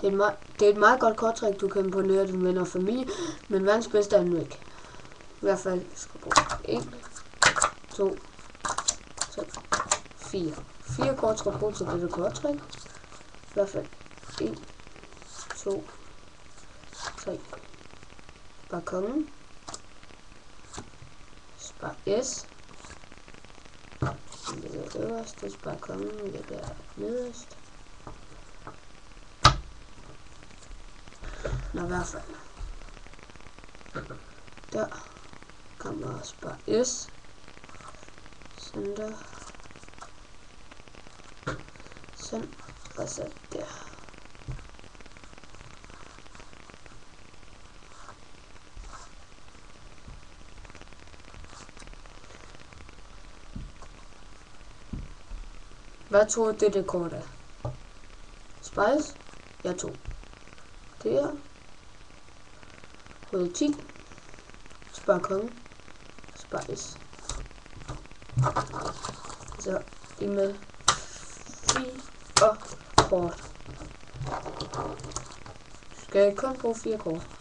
Det er et meget godt korttræk, du kan imponere dine venner og familie, men verdens bedste er nu ikke. I hvert fald skal bruge 1, 2, 3, 4. 4 kort skal bruge til dette korttræk. I hvert fald 1, 2, 3. Spar kongen. Spar S. Det er øverst. Spar kongen. Det er nederst. Nå, i hvert fald. Der kan man spare S. Sådan der. Sådan. Og så der. Hvad tror du det kort er? Spice? Jeg tog det her. Røde 10. Spar konge. Spice. Så i med 4 kort. Skal jeg kun bruge 4 kort?